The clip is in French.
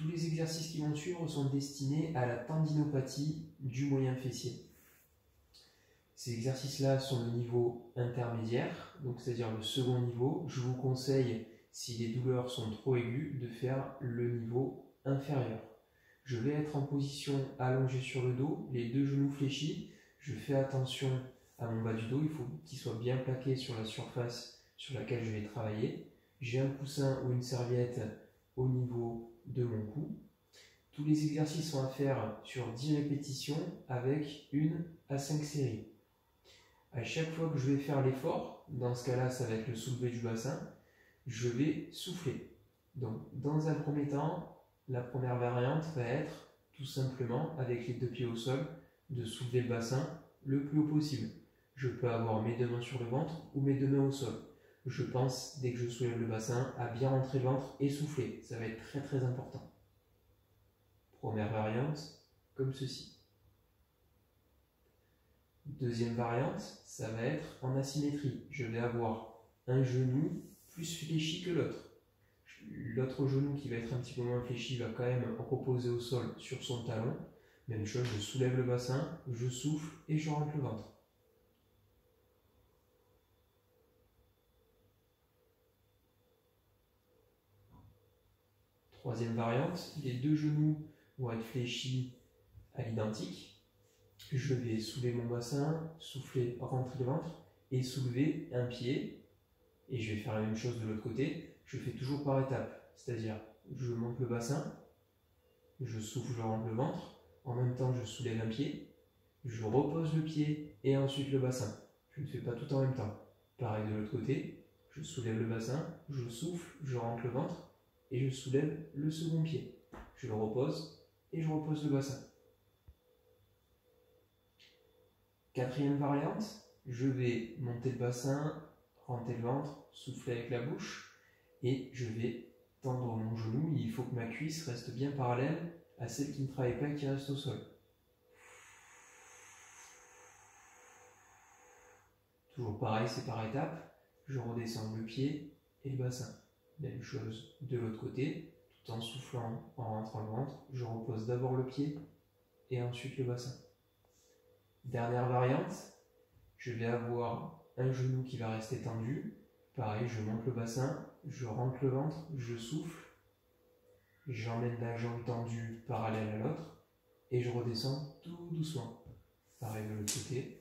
Tous les exercices qui vont suivre sont destinés à la tendinopathie du moyen fessier. Ces exercices-là sont de niveau intermédiaire, donc c'est-à-dire le second niveau. Je vous conseille, si les douleurs sont trop aiguës, de faire le niveau inférieur. Je vais être en position allongée sur le dos, les deux genoux fléchis. Je fais attention à mon bas du dos, il faut qu'il soit bien plaqué sur la surface sur laquelle je vais travailler. J'ai un coussin ou une serviette au niveau de mon cou. Tous les exercices sont à faire sur 10 répétitions avec 1 à 5 séries. À chaque fois que je vais faire l'effort, dans ce cas-là, ça va être le soulevé du bassin, je vais souffler. Donc, dans un premier temps, la première variante va être tout simplement, avec les deux pieds au sol, de soulever le bassin le plus haut possible. Je peux avoir mes deux mains sur le ventre ou mes deux mains au sol. Je pense, dès que je soulève le bassin, à bien rentrer le ventre et souffler. Ça va être très très important. Première variante, comme ceci. Deuxième variante, ça va être en asymétrie. Je vais avoir un genou plus fléchi que l'autre. L'autre genou qui va être un petit peu moins fléchi va quand même reposer au sol sur son talon. Même chose, je soulève le bassin, je souffle et je rentre le ventre. Troisième variante, les deux genoux vont être fléchis à l'identique. Je vais soulever mon bassin, souffler, rentrer le ventre et soulever un pied. Et je vais faire la même chose de l'autre côté. Je fais toujours par étapes, c'est-à-dire je monte le bassin, je souffle, je rentre le ventre. En même temps, je soulève un pied, je repose le pied et ensuite le bassin. Je ne fais pas tout en même temps. Pareil de l'autre côté, je soulève le bassin, je souffle, je rentre le ventre et je soulève le second pied. Je le repose et je repose le bassin. Quatrième variante, je vais monter le bassin, rentrer le ventre, souffler avec la bouche et je vais tendre mon genou. Il faut que ma cuisse reste bien parallèle à celle qui ne travaille pas et qui reste au sol. Toujours pareil, c'est par étapes. Je redescends le pied et le bassin. Même chose de l'autre côté, tout en soufflant, en rentrant le ventre. Je repose d'abord le pied et ensuite le bassin. Dernière variante, je vais avoir un genou qui va rester tendu. Pareil, je monte le bassin, je rentre le ventre, je souffle. J'emmène la jambe tendue parallèle à l'autre et je redescends tout doucement. Pareil de l'autre côté.